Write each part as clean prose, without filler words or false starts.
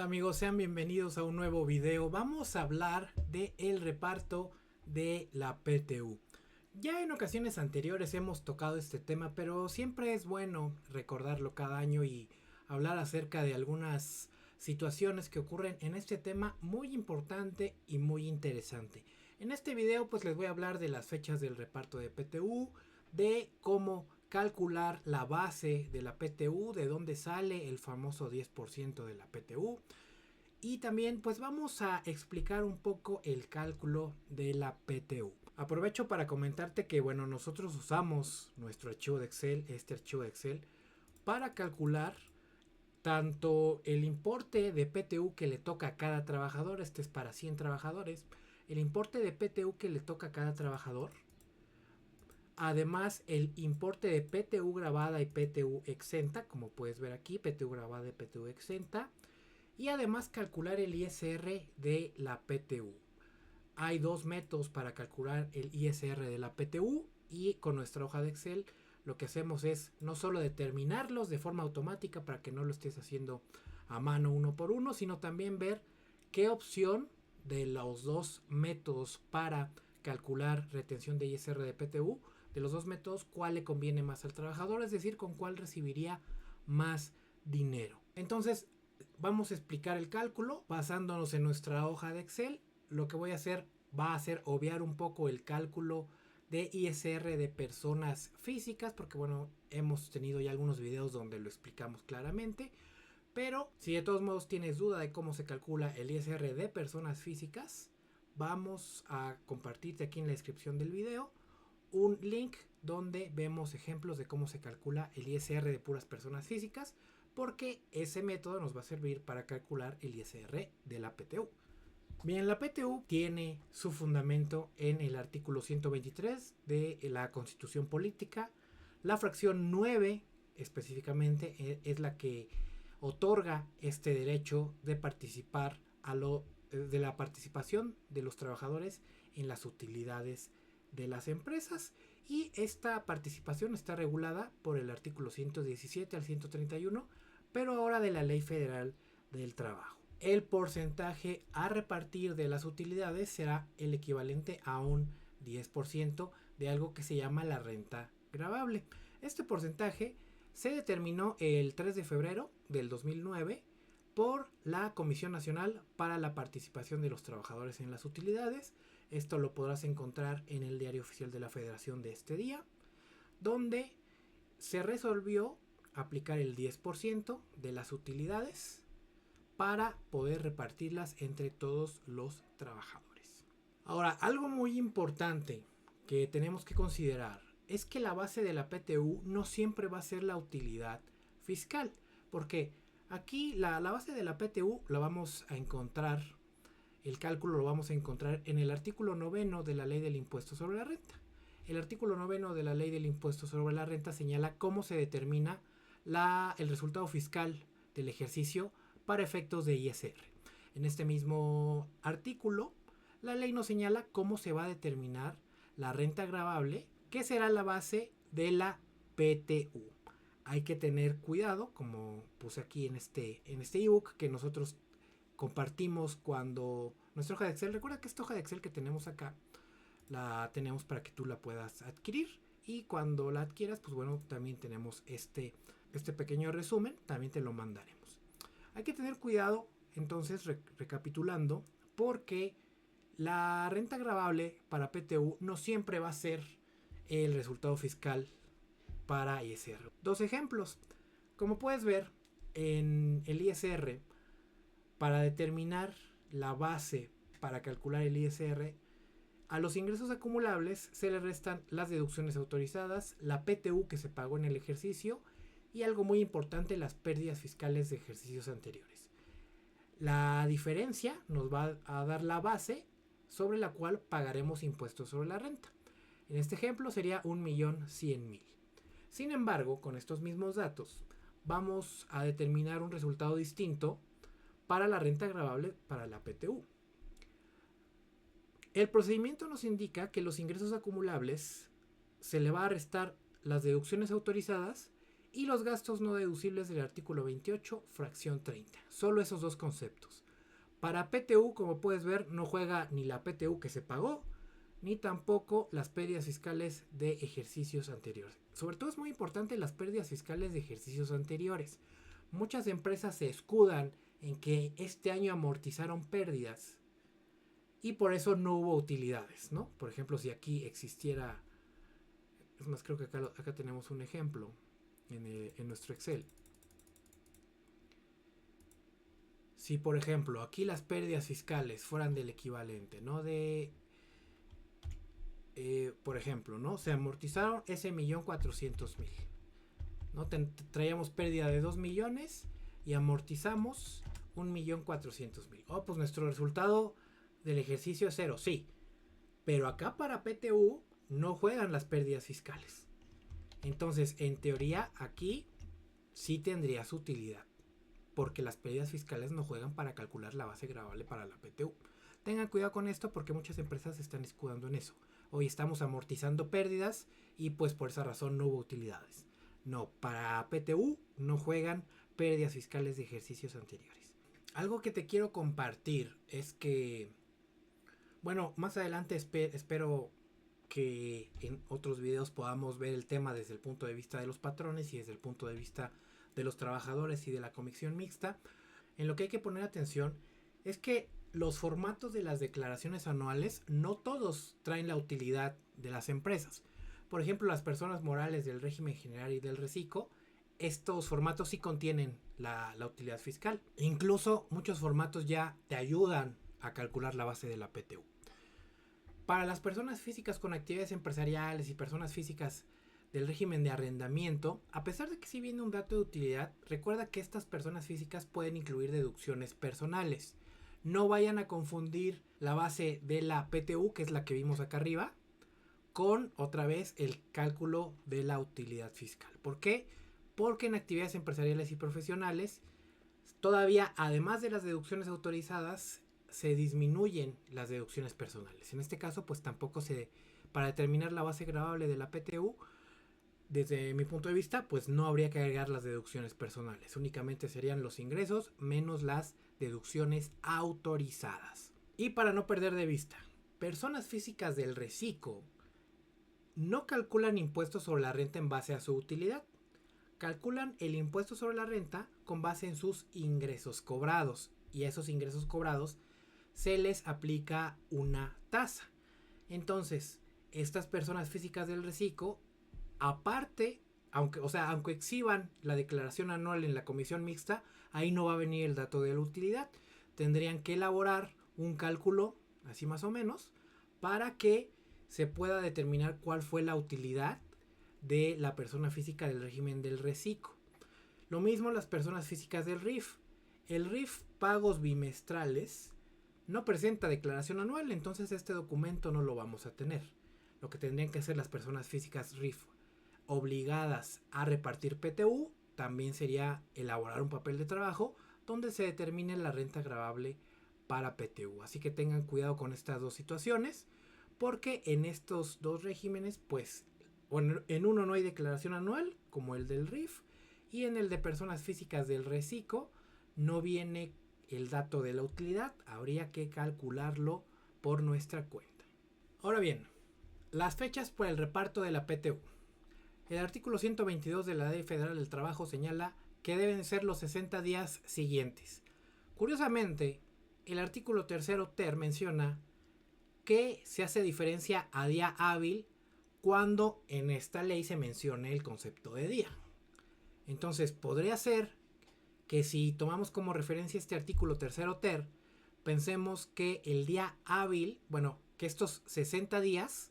Hola amigos, sean bienvenidos a un nuevo video. Vamos a hablar de el reparto de la PTU. Ya en ocasiones anteriores hemos tocado este tema, pero siempre es bueno recordarlo cada año y hablar acerca de algunas situaciones que ocurren en este tema muy importante y muy interesante. En este video pues les voy a hablar de las fechas del reparto de PTU, de cómo calcular la base de la PTU, de dónde sale el famoso 10% de la PTU. Y también pues vamos a explicar un poco el cálculo de la PTU. Aprovecho para comentarte que bueno, nosotros usamos nuestro archivo de Excel, este archivo de Excel, para calcular tanto el importe de PTU que le toca a cada trabajador, este es para 100 trabajadores, el importe de PTU que le toca a cada trabajador, además el importe de PTU grabada y PTU exenta, como puedes ver aquí, PTU grabada y PTU exenta, y además calcular el ISR de la PTU. Hay dos métodos para calcular el ISR de la PTU y con nuestra hoja de Excel lo que hacemos es no solo determinarlos de forma automática para que no lo estés haciendo a mano uno por uno, sino también ver qué opción de los dos métodos para calcular retención de ISR de PTU, de los dos métodos, cuál le conviene más al trabajador, es decir, con cuál recibiría más dinero. Entonces, vamos a explicar el cálculo basándonos en nuestra hoja de Excel. Lo que voy a hacer va a ser obviar un poco el cálculo de ISR de personas físicas, porque bueno, hemos tenido ya algunos videos donde lo explicamos claramente. Pero si de todos modos tienes duda de cómo se calcula el ISR de personas físicas, vamos a compartirte aquí en la descripción del video un link donde vemos ejemplos de cómo se calcula el ISR de puras personas físicas, porque ese método nos va a servir para calcular el ISR de la PTU. Bien, la PTU tiene su fundamento en el artículo 123 de la Constitución Política. La fracción 9 específicamente es la que otorga este derecho de participar de la participación de los trabajadores en las utilidades de las empresas, y esta participación está regulada por el artículo 117 al 131, pero ahora de la Ley Federal del Trabajo. El porcentaje a repartir de las utilidades será el equivalente a un 10% de algo que se llama la renta gravable. Este porcentaje se determinó el 3 de febrero del 2009 por la Comisión Nacional para la Participación de los Trabajadores en las Utilidades. Esto lo podrás encontrar en el Diario Oficial de la Federación de este día, donde se resolvió aplicar el 10% de las utilidades para poder repartirlas entre todos los trabajadores. Ahora, algo muy importante que tenemos que considerar es que la base de la PTU no siempre va a ser la utilidad fiscal, porque aquí la base de la PTU la vamos a encontrar, el cálculo lo vamos a encontrar en el artículo 9 de la Ley del Impuesto sobre la Renta. El artículo 9 de la Ley del Impuesto sobre la Renta señala cómo se determina el resultado fiscal del ejercicio para efectos de ISR. En este mismo artículo, la ley nos señala cómo se va a determinar la renta gravable, que será la base de la PTU. Hay que tener cuidado, como puse aquí en este ebook que nosotros compartimos cuando nuestra hoja de Excel. Recuerda que esta hoja de Excel que tenemos acá la tenemos para que tú la puedas adquirir, y cuando la adquieras, pues bueno, también tenemos este pequeño resumen, también te lo mandaremos. Hay que tener cuidado, entonces, recapitulando, porque la renta gravable para PTU no siempre va a ser el resultado fiscal para ISR. Dos ejemplos. Como puedes ver, en el ISR, para determinar la base para calcular el ISR, a los ingresos acumulables se le restan las deducciones autorizadas, la PTU que se pagó en el ejercicio y, algo muy importante, las pérdidas fiscales de ejercicios anteriores. La diferencia nos va a dar la base sobre la cual pagaremos impuestos sobre la renta. En este ejemplo sería 1.100.000. Sin embargo, con estos mismos datos vamos a determinar un resultado distinto para la renta gravable para la PTU. El procedimiento nos indica que los ingresos acumulables se le va a restar las deducciones autorizadas y los gastos no deducibles del artículo 28, fracción 30. Solo esos dos conceptos. Para PTU, como puedes ver, no juega ni la PTU que se pagó, ni tampoco las pérdidas fiscales de ejercicios anteriores. Sobre todo es muy importante las pérdidas fiscales de ejercicios anteriores. Muchas empresas se escudan en que este año amortizaron pérdidas y por eso no hubo utilidades, ¿no? Por ejemplo, si aquí existiera, es más, creo que acá tenemos un ejemplo en nuestro Excel. Si por ejemplo aquí las pérdidas fiscales fueran del equivalente, ¿no? De, por ejemplo, ¿no? Se amortizaron ese 1.400.000, ¿no? Traíamos pérdida de 2 millones y amortizamos 1.400.000. Oh, pues nuestro resultado del ejercicio es 0, sí. Pero acá para PTU no juegan las pérdidas fiscales. Entonces, en teoría, aquí sí tendría su utilidad. Porque las pérdidas fiscales no juegan para calcular la base gravable para la PTU. Tengan cuidado con esto porque muchas empresas se están escudando en eso. Hoy estamos amortizando pérdidas y pues por esa razón no hubo utilidades. No, para PTU no juegan pérdidas fiscales de ejercicios anteriores. Algo que te quiero compartir es que, bueno, más adelante espero que en otros videos podamos ver el tema desde el punto de vista de los patrones y desde el punto de vista de los trabajadores y de la comisión mixta. En lo que hay que poner atención es que los formatos de las declaraciones anuales no todos traen la utilidad de las empresas. Por ejemplo, las personas morales del régimen general y del reciclo, estos formatos sí contienen la utilidad fiscal. Incluso muchos formatos ya te ayudan a calcular la base de la PTU. Para las personas físicas con actividades empresariales y personas físicas del régimen de arrendamiento, a pesar de que sí viene un dato de utilidad, recuerda que estas personas físicas pueden incluir deducciones personales. No vayan a confundir la base de la PTU, que es la que vimos acá arriba, con otra vez el cálculo de la utilidad fiscal. ¿Por qué? Porque en actividades empresariales y profesionales, todavía además de las deducciones autorizadas, se disminuyen las deducciones personales. En este caso, pues tampoco para determinar la base gravable de la PTU, desde mi punto de vista, pues no habría que agregar las deducciones personales. Únicamente serían los ingresos menos las deducciones autorizadas. Y para no perder de vista, personas físicas del reciclo no calculan impuestos sobre la renta en base a su utilidad. Calculan el impuesto sobre la renta con base en sus ingresos cobrados. Y a esos ingresos cobrados se les aplica una tasa. Entonces, estas personas físicas del reciclo, aparte, aunque exhiban la declaración anual en la comisión mixta, ahí no va a venir el dato de la utilidad. Tendrían que elaborar un cálculo, así más o menos, para que se pueda determinar cuál fue la utilidad de la persona física del régimen del reciclo. Lo mismo las personas físicas del RIF. El RIF pagos bimestrales no presenta declaración anual, entonces este documento no lo vamos a tener. Lo que tendrían que hacer las personas físicas RIF obligadas a repartir PTU también sería elaborar un papel de trabajo donde se determine la renta gravable para PTU. Así que tengan cuidado con estas dos situaciones, porque en estos dos regímenes, pues, bueno, en uno no hay declaración anual, como el del RIF, y en el de personas físicas del reciclo no viene el dato de la utilidad, habría que calcularlo por nuestra cuenta. Ahora bien, las fechas por el reparto de la PTU. El artículo 122 de la Ley Federal del Trabajo señala que deben ser los 60 días siguientes. Curiosamente, el artículo 3º ter menciona que se hace diferencia a día hábil cuando en esta ley se mencione el concepto de día. Entonces, podría ser que si tomamos como referencia este artículo 3º ter, pensemos que el día hábil, bueno, que estos 60 días,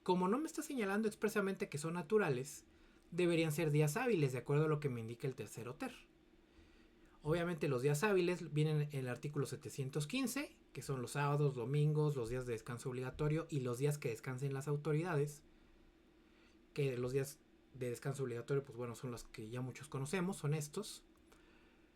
como no me está señalando expresamente que son naturales, deberían ser días hábiles, de acuerdo a lo que me indica el 3º ter. Obviamente los días hábiles vienen en el artículo 715, que son los sábados, domingos, los días de descanso obligatorio y los días que descansen las autoridades. Que los días de descanso obligatorio, pues bueno, son los que ya muchos conocemos, son estos.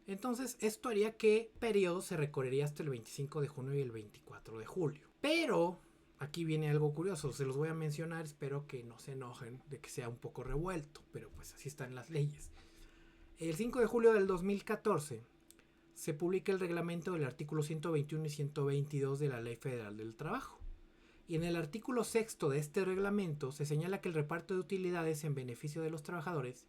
Entonces, esto haría que el periodo se recorrería hasta el 25 de junio y el 24 de julio. Pero aquí viene algo curioso, se los voy a mencionar, espero que no se enojen de que sea un poco revuelto, pero pues así están las leyes. El 5 de julio del 2014 se publica el reglamento del artículo 121 y 122 de la Ley Federal del Trabajo. Y en el artículo 6 de este reglamento se señala que el reparto de utilidades en beneficio de los trabajadores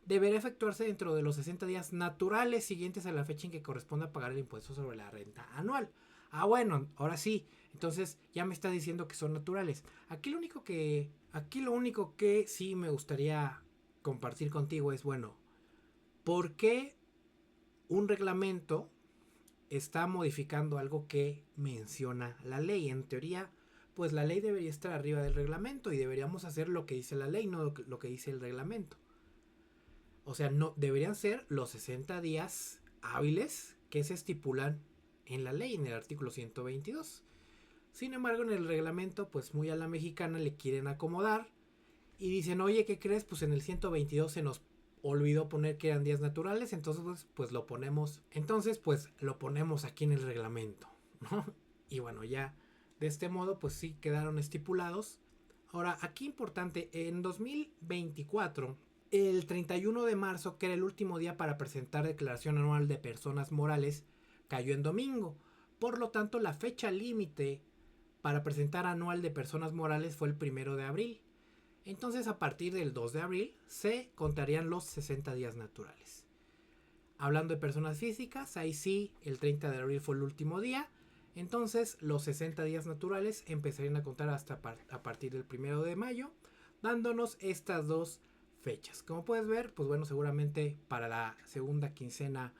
deberá efectuarse dentro de los 60 días naturales siguientes a la fecha en que corresponda pagar el impuesto sobre la renta anual. Ah, bueno, ahora sí. Entonces ya me está diciendo que son naturales. Aquí lo único que sí me gustaría compartir contigo es, bueno, ¿por qué un reglamento está modificando algo que menciona la ley? En teoría, pues la ley debería estar arriba del reglamento y deberíamos hacer lo que dice la ley, no lo que dice el reglamento. O sea, no deberían ser los 60 días hábiles que se estipulan en la ley, en el artículo 122. Sin embargo, en el reglamento, pues muy a la mexicana le quieren acomodar y dicen, oye, ¿qué crees? Pues en el 122 se nos olvidó poner que eran días naturales, entonces pues lo ponemos. Entonces, pues lo ponemos aquí en el reglamento, ¿no? Y bueno, ya de este modo, pues sí quedaron estipulados. Ahora, aquí importante, en 2024, el 31 de marzo, que era el último día para presentar declaración anual de personas morales, cayó en domingo. Por lo tanto, la fecha límite para presentar anual de personas morales fue el 1 de abril. Entonces, a partir del 2 de abril se contarían los 60 días naturales. Hablando de personas físicas, ahí sí, el 30 de abril fue el último día. Entonces, los 60 días naturales empezarían a contar hasta a partir del 1 de mayo, dándonos estas dos fechas. Como puedes ver, pues bueno, seguramente para la segunda quincena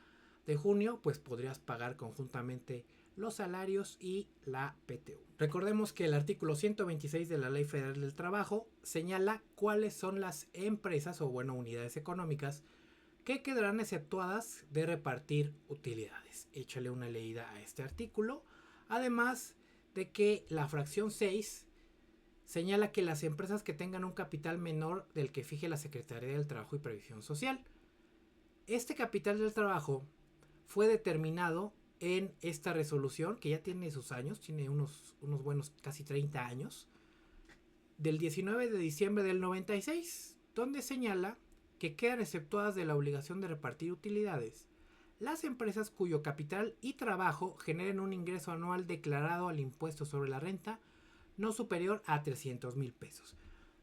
de junio, pues podrías pagar conjuntamente los salarios y la PTU. Recordemos que el artículo 126 de la Ley Federal del Trabajo señala cuáles son las empresas o bueno, unidades económicas que quedarán exceptuadas de repartir utilidades. Échale una leída a este artículo. Además de que la fracción 6 señala que las empresas que tengan un capital menor del que fije la Secretaría del Trabajo y Previsión Social. Este capital del trabajo fue determinado en esta resolución, que ya tiene sus años, tiene unos buenos casi 30 años, del 19 de diciembre del 96, donde señala que quedan exceptuadas de la obligación de repartir utilidades las empresas cuyo capital y trabajo generen un ingreso anual declarado al impuesto sobre la renta no superior a 300,000 pesos.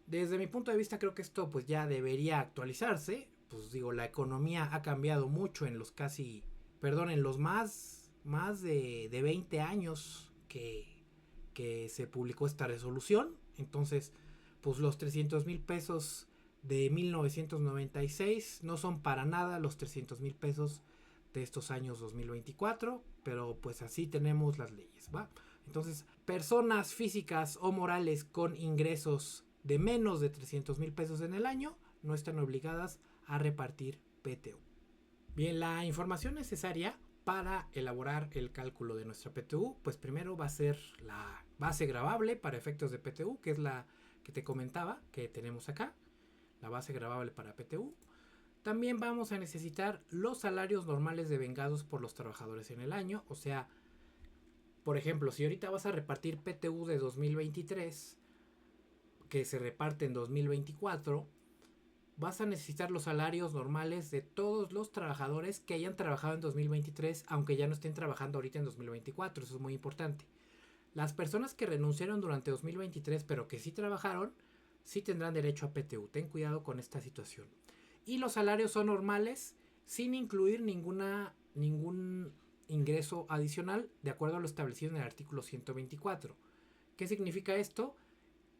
Desde mi punto de vista creo que esto pues ya debería actualizarse. Pues digo, la economía ha cambiado mucho en los en los más de 20 años que se publicó esta resolución. Entonces, pues los 300,000 pesos de 1996 no son para nada los 300,000 pesos de estos años 2024, pero pues así tenemos las leyes, ¿va? Entonces, personas físicas o morales con ingresos de menos de 300,000 pesos en el año no están obligadas a repartir PTU. Bien, la información necesaria para elaborar el cálculo de nuestra PTU, pues primero va a ser la base gravable para efectos de PTU, que es la que te comentaba que tenemos acá, la base gravable para PTU. También vamos a necesitar los salarios normales devengados por los trabajadores en el año. O sea, por ejemplo, si ahorita vas a repartir PTU de 2023, que se reparte en 2024, vas a necesitar los salarios normales de todos los trabajadores que hayan trabajado en 2023, aunque ya no estén trabajando ahorita en 2024. Eso es muy importante. Las personas que renunciaron durante 2023, pero que sí trabajaron, sí tendrán derecho a PTU. Ten cuidado con esta situación. Y los salarios son normales sin incluir ningún ingreso adicional de acuerdo a lo establecido en el artículo 124. ¿Qué significa esto?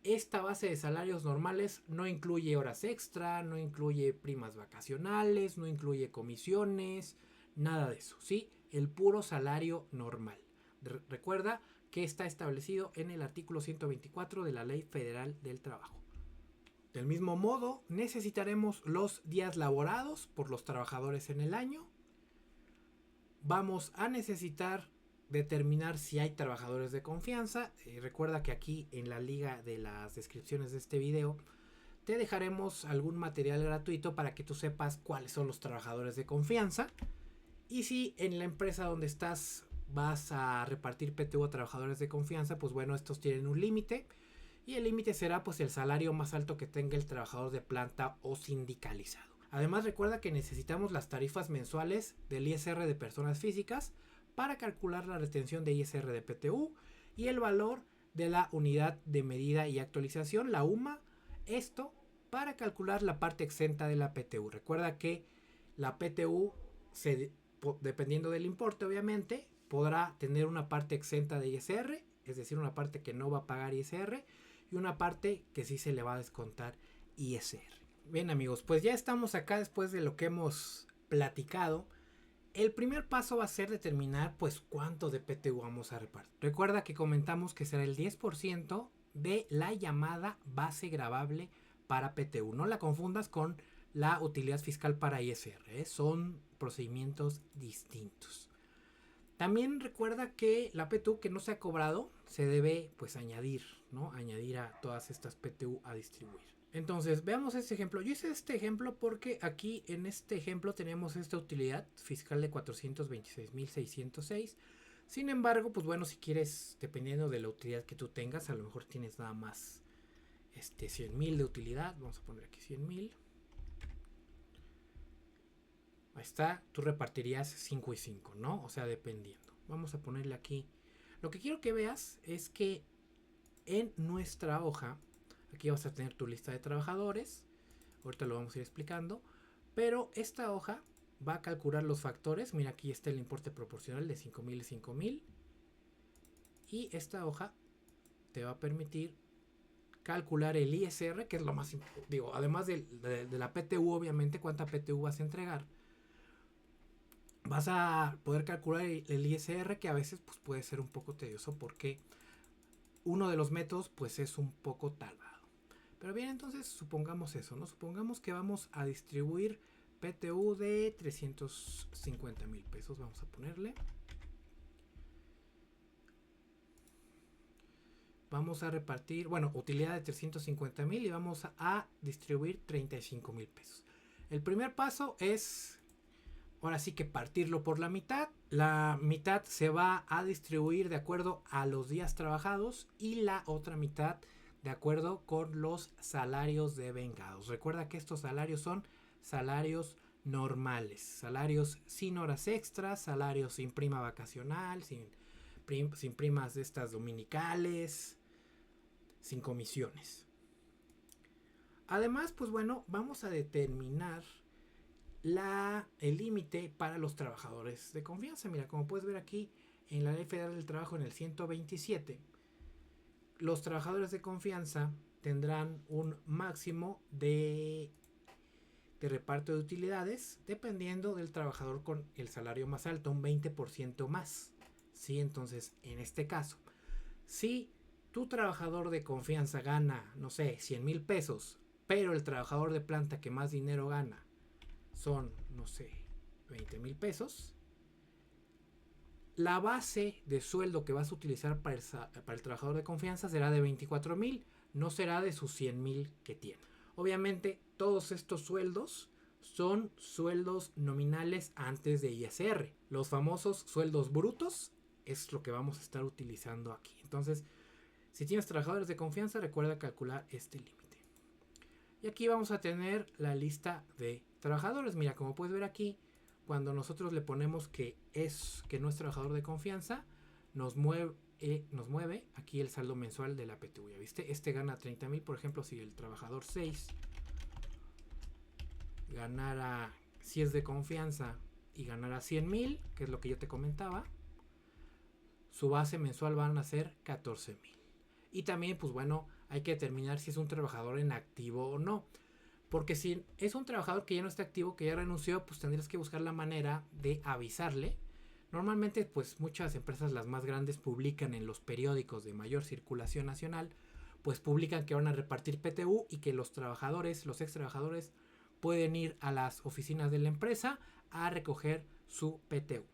Esta base de salarios normales no incluye horas extra, no incluye primas vacacionales, no incluye comisiones, nada de eso, ¿sí? El puro salario normal. Recuerda que está establecido en el artículo 124 de la Ley Federal del Trabajo. Del mismo modo, necesitaremos los días laborados por los trabajadores en el año. Vamos a necesitar determinar si hay trabajadores de confianza. Recuerda que aquí en la liga de las descripciones de este video te dejaremos algún material gratuito para que tú sepas cuáles son los trabajadores de confianza. Y si en la empresa donde estás vas a repartir PTU a trabajadores de confianza, pues bueno, estos tienen un límite. Y el límite será pues el salario más alto que tenga el trabajador de planta o sindicalizado. Además recuerda que necesitamos las tarifas mensuales del ISR de personas físicas para calcular la retención de ISR de PTU y el valor de la unidad de medida y actualización, la UMA, esto para calcular la parte exenta de la PTU. Recuerda que la PTU, dependiendo del importe obviamente, podrá tener una parte exenta de ISR, es decir, una parte que no va a pagar ISR y una parte que sí se le va a descontar ISR. Bien amigos, pues ya estamos acá después de lo que hemos platicado. El primer paso va a ser determinar pues cuánto de PTU vamos a repartir. Recuerda que comentamos que será el 10% de la llamada base gravable para PTU. No la confundas con la utilidad fiscal para ISR, ¿eh? Son procedimientos distintos. También recuerda que la PTU que no se ha cobrado se debe pues añadir, ¿no? Añadir a todas estas PTU a distribuir. Entonces, veamos este ejemplo. Yo hice este ejemplo porque aquí en este ejemplo tenemos esta utilidad fiscal de 426.606. Sin embargo, pues bueno, si quieres, dependiendo de la utilidad que tú tengas, a lo mejor tienes nada más 100.000 de utilidad. Vamos a poner aquí 100.000. Ahí está, tú repartirías 5 y 5, ¿no? O sea, dependiendo. Vamos a ponerle aquí. Lo que quiero que veas es que en nuestra hoja, aquí vas a tener tu lista de trabajadores. Ahorita lo vamos a ir explicando. Pero esta hoja va a calcular los factores. Mira, aquí está el importe proporcional de 5.000 y 5.000. Y esta hoja te va a permitir calcular el ISR, que es lo más importante. Digo, además de la PTU, obviamente, cuánta PTU vas a entregar. Vas a poder calcular el ISR, que a veces pues, puede ser un poco tedioso porque uno de los métodos pues es un poco tardado. Pero bien, entonces supongamos eso, ¿no? Supongamos que vamos a distribuir PTU de 350,000 pesos. Vamos a ponerle. Vamos a repartir, bueno, utilidad de 350,000 y vamos a distribuir 35,000 pesos. El primer paso es, ahora sí que partirlo por la mitad. La mitad se va a distribuir de acuerdo a los días trabajados y la otra mitad de acuerdo con los salarios devengados. Recuerda que estos salarios son salarios normales, salarios sin horas extras, salarios sin prima vacacional, sin primas de estas dominicales, sin comisiones. Además, pues bueno, vamos a determinar el límite para los trabajadores de confianza. Mira, como puedes ver aquí en la Ley Federal del Trabajo en el 127, los trabajadores de confianza tendrán un máximo de reparto de utilidades dependiendo del trabajador con el salario más alto, un 20% más. ¿Sí? Entonces, en este caso, si tu trabajador de confianza gana, no sé, 100,000 pesos, pero el trabajador de planta que más dinero gana son, no sé, 20,000 pesos, la base de sueldo que vas a utilizar para el trabajador de confianza será de 24,000, no será de sus 100,000 que tiene. Obviamente, todos estos sueldos son sueldos nominales antes de ISR. Los famosos sueldos brutos es lo que vamos a estar utilizando aquí. Entonces, si tienes trabajadores de confianza, recuerda calcular este límite. Y aquí vamos a tener la lista de trabajadores. Mira, como puedes ver aquí, cuando nosotros le ponemos que no es trabajador de confianza, nos mueve aquí el saldo mensual de la PTU. ¿Ya viste? Este gana 30,000, por ejemplo, si el trabajador 6 ganara, si es de confianza y ganara 100,000, que es lo que yo te comentaba, su base mensual van a ser 14,000. Y también, pues bueno, hay que determinar si es un trabajador en activo o no. Porque si es un trabajador que ya no está activo, que ya renunció, pues tendrías que buscar la manera de avisarle. Normalmente, pues muchas empresas, las más grandes, publican en los periódicos de mayor circulación nacional, pues publican que van a repartir PTU y que los trabajadores, los ex trabajadores, pueden ir a las oficinas de la empresa a recoger su PTU.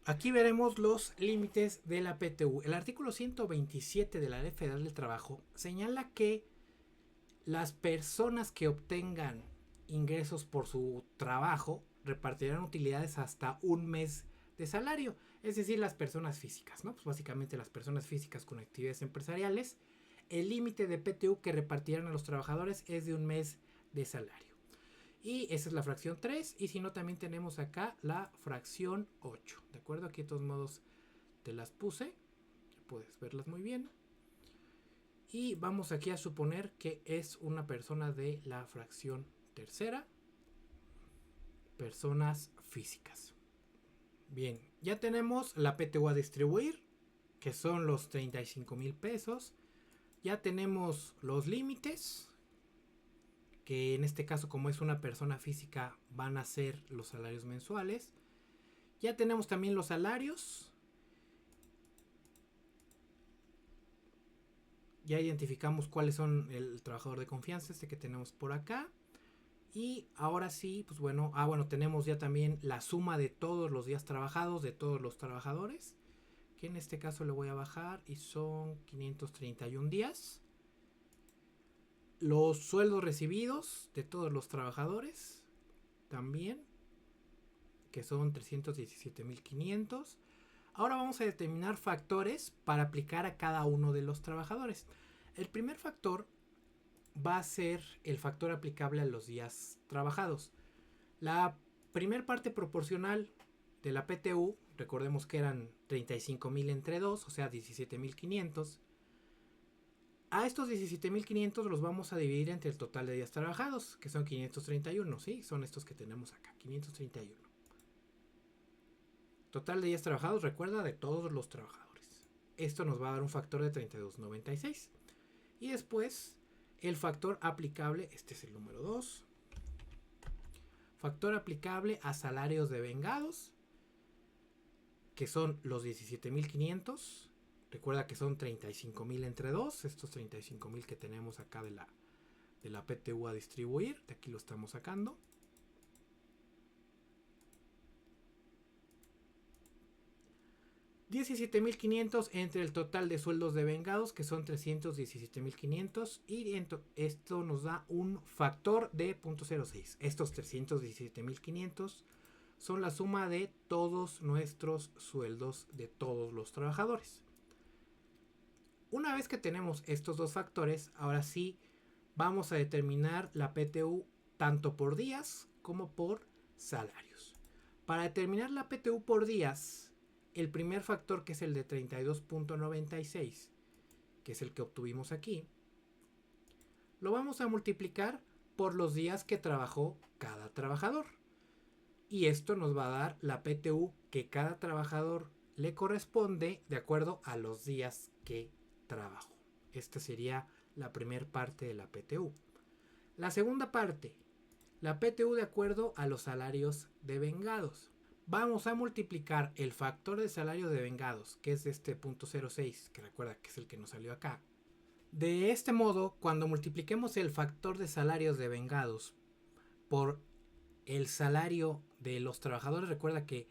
Aquí veremos los límites de la PTU. El artículo 127 de la Ley Federal del Trabajo señala que las personas que obtengan ingresos por su trabajo repartirán utilidades hasta un mes de salario. Es decir, las personas físicas, ¿no? Pues básicamente las personas físicas con actividades empresariales. El límite de PTU que repartirán a los trabajadores es de un mes de salario. Y esa es la fracción 3. Y si no, también tenemos acá la fracción 8. ¿De acuerdo? Aquí de todos modos te las puse. Puedes verlas muy bien. Y vamos aquí a suponer que es una persona de la fracción tercera. Personas físicas. Bien, ya tenemos la PTU a distribuir, que son los 35,000 pesos. Ya tenemos los límites, que en este caso, como es una persona física, van a ser los salarios mensuales. Ya tenemos también los salarios. Ya identificamos cuáles son el trabajador de confianza, este que tenemos por acá. Y ahora sí, pues bueno, tenemos ya también la suma de todos los días trabajados de todos los trabajadores, que en este caso le voy a bajar y son 531 días. Los sueldos recibidos de todos los trabajadores también, que son 317,500. Ahora vamos a determinar factores para aplicar a cada uno de los trabajadores. El primer factor va a ser el factor aplicable a los días trabajados. La primer parte proporcional de la PTU, recordemos que eran 35,000 entre 2, o sea 17,500. A estos 17,500 los vamos a dividir entre el total de días trabajados, que son 531, ¿sí? Son estos que tenemos acá, 531. Total de días trabajados, recuerda, de todos los trabajadores. Esto nos va a dar un factor de 32,96. Y después, el factor aplicable, este es el número 2. Factor aplicable a salarios devengados, que son los 17,500. Recuerda que son 35,000 entre 2. Estos 35,000 que tenemos acá de la PTU a distribuir. De aquí lo estamos sacando. $17,500 entre el total de sueldos devengados, que son 317,500, y esto nos da un factor de 0.06. Estos 317,500 son la suma de todos nuestros sueldos de todos los trabajadores. Una vez que tenemos estos dos factores, ahora sí vamos a determinar la PTU tanto por días como por salarios. Para determinar la PTU por días, el primer factor, que es el de 32,96, que es el que obtuvimos aquí, lo vamos a multiplicar por los días que trabajó cada trabajador. Y esto nos va a dar la PTU que cada trabajador le corresponde de acuerdo a los días que trabajó. Esta sería la primera parte de la PTU. La segunda parte, la PTU de acuerdo a los salarios devengados. Vamos a multiplicar el factor de salario devengados, que es de este 0.06, que recuerda que es el que nos salió acá. De este modo, cuando multipliquemos el factor de salarios devengados por el salario de los trabajadores, recuerda que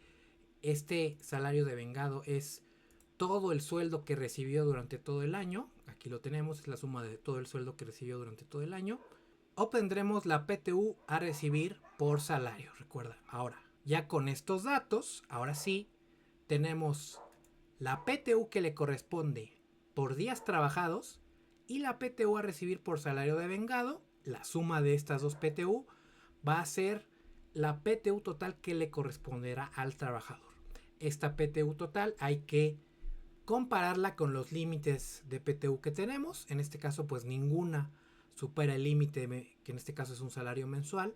este salario devengado es todo el sueldo que recibió durante todo el año. Aquí lo tenemos, es la suma de todo el sueldo que recibió durante todo el año. Obtendremos la PTU a recibir por salario, recuerda. Ahora, ya con estos datos, ahora sí, tenemos la PTU que le corresponde por días trabajados y la PTU a recibir por salario devengado. La suma de estas dos PTU va a ser la PTU total que le corresponderá al trabajador. Esta PTU total hay que compararla con los límites de PTU que tenemos. En este caso, pues ninguna supera el límite, que en este caso es un salario mensual.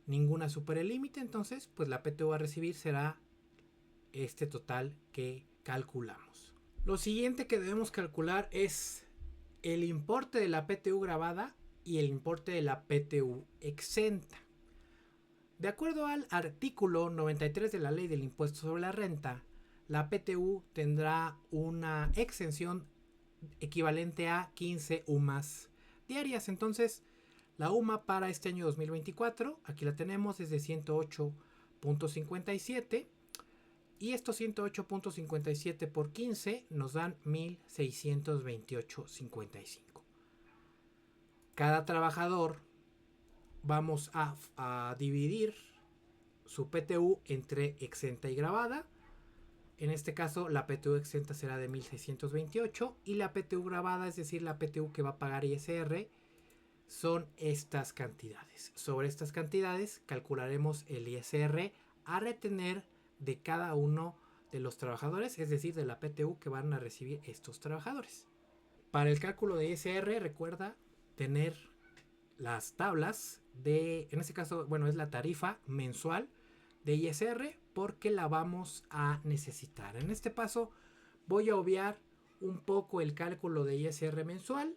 Ninguna supera el límite, entonces pues la PTU a recibir será este total que calculamos. Lo siguiente que debemos calcular es el importe de la PTU grabada y el importe de la PTU exenta. De acuerdo al artículo 93 de la Ley del Impuesto sobre la Renta, la PTU tendrá una exención equivalente a 15 UMAS diarias. Entonces, la UMA para este año 2024, aquí la tenemos, es de 108.57. Y estos 108.57 por 15 nos dan 1,628.55. Cada trabajador vamos a dividir su PTU entre exenta y grabada. En este caso, la PTU exenta será de 1,628 y la PTU grabada, es decir, la PTU que va a pagar ISR, son estas cantidades. Sobre estas cantidades calcularemos el ISR a retener de cada uno de los trabajadores, es decir, de la PTU que van a recibir estos trabajadores. Para el cálculo de ISR, recuerda tener las tablas de, en este caso, bueno, es la tarifa mensual de ISR porque la vamos a necesitar. En este paso voy a obviar un poco el cálculo de ISR mensual.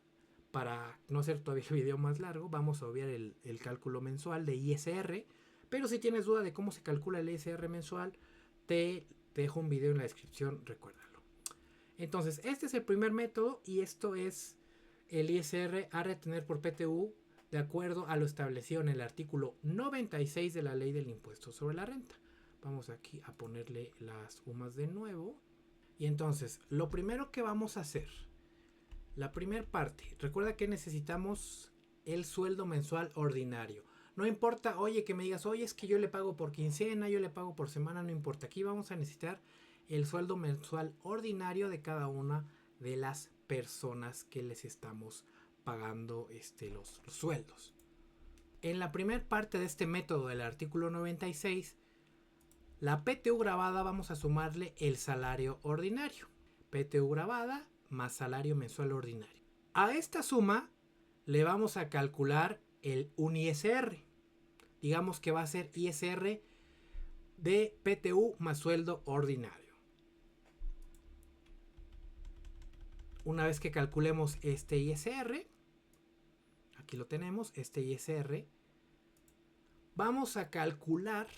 Para no hacer todavía el video más largo, vamos a obviar el cálculo mensual de ISR. Pero si tienes duda de cómo se calcula el ISR mensual, te dejo un video en la descripción, recuérdalo. Entonces, este es el primer método y esto es el ISR a retener por PTU de acuerdo a lo establecido en el artículo 96 de la Ley del Impuesto sobre la Renta. Vamos aquí a ponerle las UMAS de nuevo. Y entonces, lo primero que vamos a hacer, la primera parte, recuerda que necesitamos el sueldo mensual ordinario. No importa, oye, que me digas, oye, es que yo le pago por quincena, yo le pago por semana, no importa. Aquí vamos a necesitar el sueldo mensual ordinario de cada una de las personas que les estamos pagando los sueldos. En la primera parte de este método del artículo 96, la PTU grabada vamos a sumarle el salario ordinario. PTU grabada más salario mensual ordinario. A esta suma le vamos a calcular un ISR. Digamos que va a ser ISR de PTU más sueldo ordinario. Una vez que calculemos este ISR, aquí lo tenemos, este ISR, vamos a calcular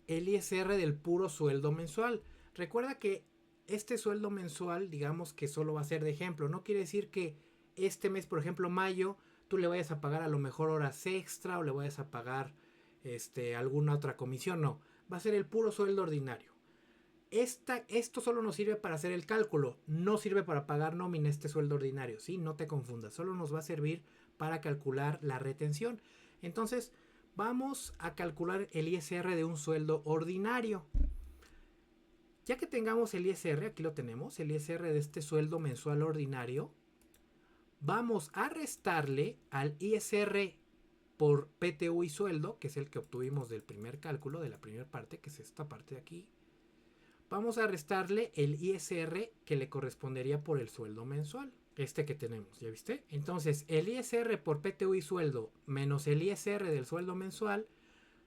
el ISR del puro sueldo mensual. Recuerda que este sueldo mensual, digamos que solo va a ser de ejemplo. No quiere decir que este mes, por ejemplo, mayo, tú le vayas a pagar a lo mejor horas extra o le vayas a pagar alguna otra comisión. No, va a ser el puro sueldo ordinario. Esto solo nos sirve para hacer el cálculo, no sirve para pagar nómina este sueldo ordinario, ¿sí? No te confundas, solo nos va a servir para calcular la retención. Entonces, vamos a calcular el ISR de un sueldo ordinario. Ya que tengamos el ISR, aquí lo tenemos, el ISR de este sueldo mensual ordinario, vamos a restarle al ISR por PTU y sueldo, que es el que obtuvimos del primer cálculo, de la primera parte, que es esta parte de aquí. Vamos a restarle el ISR que le correspondería por el sueldo mensual. Este que tenemos, ¿ya viste? Entonces, el ISR por PTU y sueldo menos el ISR del sueldo mensual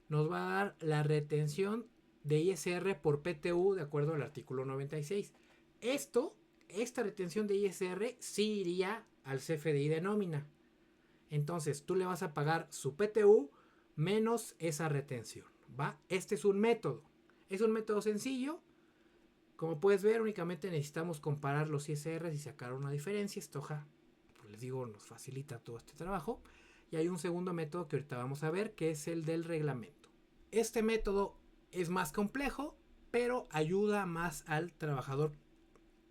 nos va a dar la retención de ISR por PTU de acuerdo al artículo 96. Esta retención de ISR sí iría al CFDI de nómina. Entonces, tú le vas a pagar su PTU menos esa retención, ¿va? Este es un método. Es un método sencillo. Como puedes ver, únicamente necesitamos comparar los ISRs y sacar una diferencia. Esta hoja, pues les digo, nos facilita todo este trabajo. Y hay un segundo método que ahorita vamos a ver, que es el del reglamento. Este método es más complejo, pero ayuda más al trabajador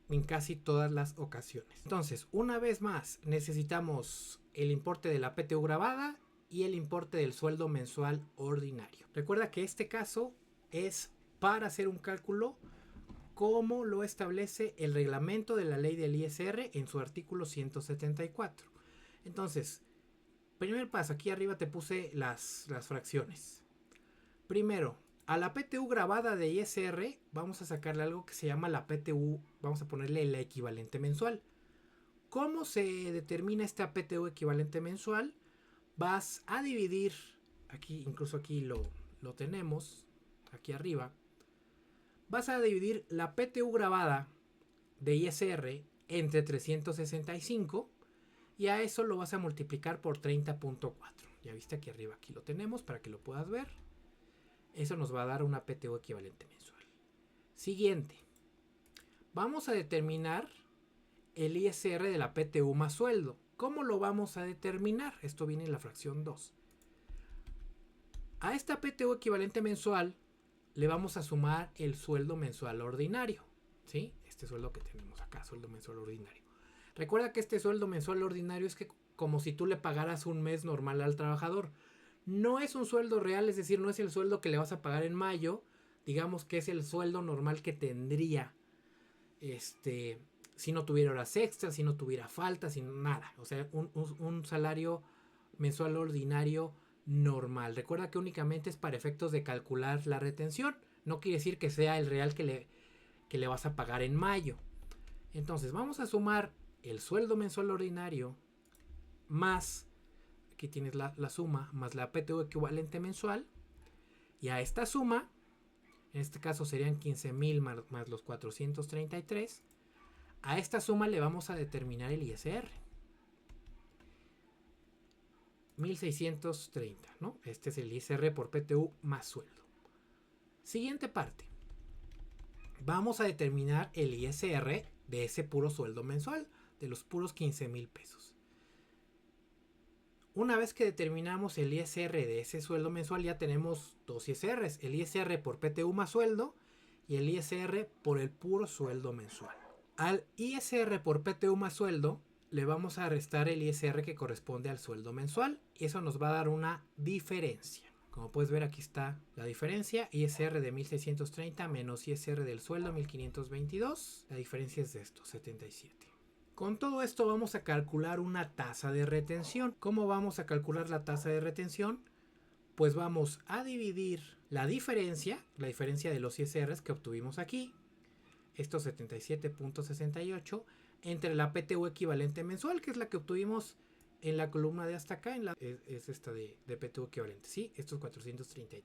en casi todas las ocasiones. Entonces, una vez más, necesitamos el importe de la PTU grabada y el importe del sueldo mensual ordinario. Recuerda que este caso es para hacer un cálculo como lo establece el reglamento de la ley del ISR en su artículo 174. Entonces, primer paso, aquí arriba te puse las fracciones. Primero, a la PTU grabada de ISR vamos a sacarle algo que se llama la PTU, vamos a ponerle el equivalente mensual. ¿Cómo se determina esta PTU equivalente mensual? Vas a dividir, aquí incluso aquí lo tenemos, aquí arriba. Vas a dividir la PTU grabada de ISR entre 365 y a eso lo vas a multiplicar por 30.4. Ya viste aquí arriba, aquí lo tenemos para que lo puedas ver. Eso nos va a dar una PTU equivalente mensual. Siguiente. Vamos a determinar el ISR de la PTU más sueldo. ¿Cómo lo vamos a determinar? Esto viene en la fracción 2. A esta PTU equivalente mensual le vamos a sumar el sueldo mensual ordinario, ¿sí? Este sueldo que tenemos acá, sueldo mensual ordinario. Recuerda que este sueldo mensual ordinario es que como si tú le pagaras un mes normal al trabajador. No es un sueldo real, es decir, no es el sueldo que le vas a pagar en mayo. Digamos que es el sueldo normal que tendría si no tuviera horas extras, si no tuviera falta, sin nada. O sea, un salario mensual ordinario normal. Recuerda que únicamente es para efectos de calcular la retención. No quiere decir que sea el real que le vas a pagar en mayo. Entonces vamos a sumar el sueldo mensual ordinario más, aquí tienes la suma, más la PTU equivalente mensual. Y a esta suma, en este caso serían 15,000 más los 433. A esta suma le vamos a determinar el ISR. 1630, ¿no? Este es el ISR por PTU más sueldo. Siguiente parte. Vamos a determinar el ISR de ese puro sueldo mensual, de los puros 15,000 pesos. Una vez que determinamos el ISR de ese sueldo mensual, ya tenemos dos ISRs, el ISR por PTU más sueldo y el ISR por el puro sueldo mensual. Al ISR por PTU más sueldo le vamos a restar el ISR que corresponde al sueldo mensual y eso nos va a dar una diferencia. Como puedes ver, aquí está la diferencia, ISR de 1630 menos ISR del sueldo 1522, la diferencia es de esto, 77. Con todo esto vamos a calcular una tasa de retención. ¿Cómo vamos a calcular la tasa de retención? Pues vamos a dividir la diferencia de los ISRs que obtuvimos aquí, estos 77.68, entre la PTU equivalente mensual, que es la que obtuvimos en la columna de hasta acá, es esta de PTU equivalente, ¿sí? Estos 433.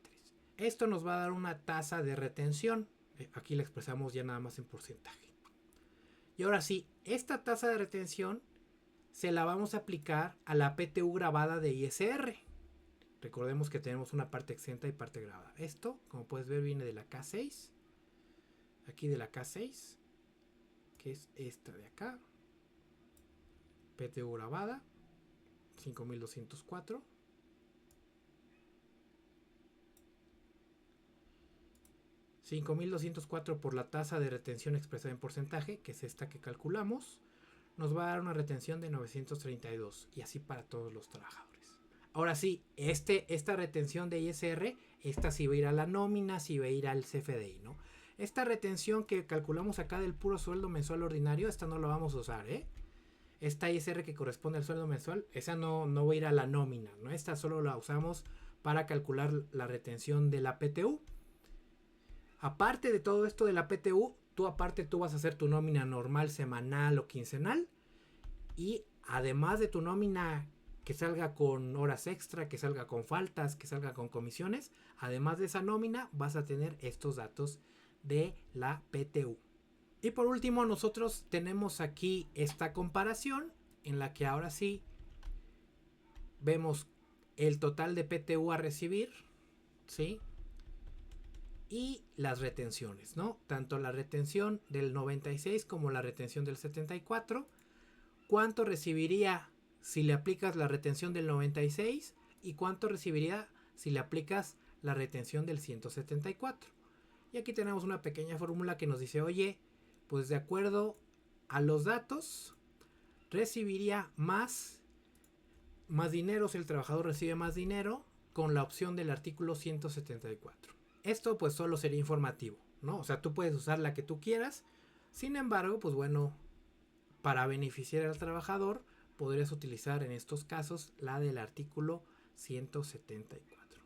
Esto nos va a dar una tasa de retención. Aquí la expresamos ya nada más en porcentaje. Y ahora sí, esta tasa de retención se la vamos a aplicar a la PTU grabada de ISR. Recordemos que tenemos una parte exenta y parte grabada. Esto, como puedes ver, viene de la K6. Aquí de la K6, que es esta de acá. PTU grabada, 5,204. $5,204 por la tasa de retención expresada en porcentaje, que es esta que calculamos, nos va a dar una retención de 932 y así para todos los trabajadores. Ahora sí, esta retención de ISR, esta sí va a ir a la nómina, sí va a ir al CFDI, ¿no? Esta retención que calculamos acá del puro sueldo mensual ordinario, esta no la vamos a usar, ¿eh? Esta ISR que corresponde al sueldo mensual, esa no va a ir a la nómina, ¿no? Esta solo la usamos para calcular la retención de la PTU. Aparte de todo esto de la PTU, tú vas a hacer tu nómina normal, semanal o quincenal. Y además de tu nómina que salga con horas extra, que salga con faltas, que salga con comisiones, además de esa nómina vas a tener estos datos de la PTU. Y por último, nosotros tenemos aquí esta comparación en la que ahora sí vemos el total de PTU a recibir, ¿sí? Y las retenciones, ¿no? Tanto la retención del 96 como la retención del 74. ¿Cuánto recibiría si le aplicas la retención del 96? ¿Y cuánto recibiría si le aplicas la retención del 174? Y aquí tenemos una pequeña fórmula que nos dice, oye, pues de acuerdo a los datos, recibiría más dinero si el trabajador recibe más dinero con la opción del artículo 174. Esto pues solo sería informativo, ¿no? O sea, tú puedes usar la que tú quieras. Sin embargo, pues bueno, para beneficiar al trabajador, podrías utilizar en estos casos la del artículo 174.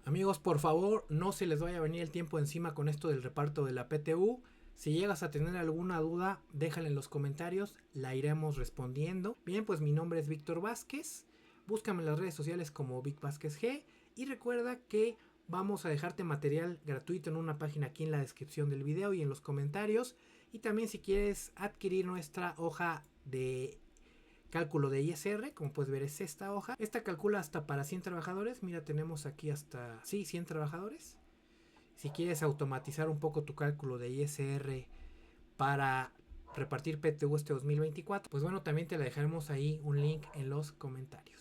Amigos, por favor, no se les vaya a venir el tiempo encima con esto del reparto de la PTU. Si llegas a tener alguna duda, déjala en los comentarios, la iremos respondiendo. Bien, pues mi nombre es Víctor Vázquez. Búscame en las redes sociales como Vic Vázquez G. Y recuerda que vamos a dejarte material gratuito en una página aquí en la descripción del video y en los comentarios. Y también si quieres adquirir nuestra hoja de cálculo de ISR, como puedes ver es esta hoja. Esta calcula hasta para 100 trabajadores. Mira, tenemos aquí hasta 100 trabajadores. Si quieres automatizar un poco tu cálculo de ISR para repartir PTU este 2024, pues bueno, también te la dejaremos ahí un link en los comentarios.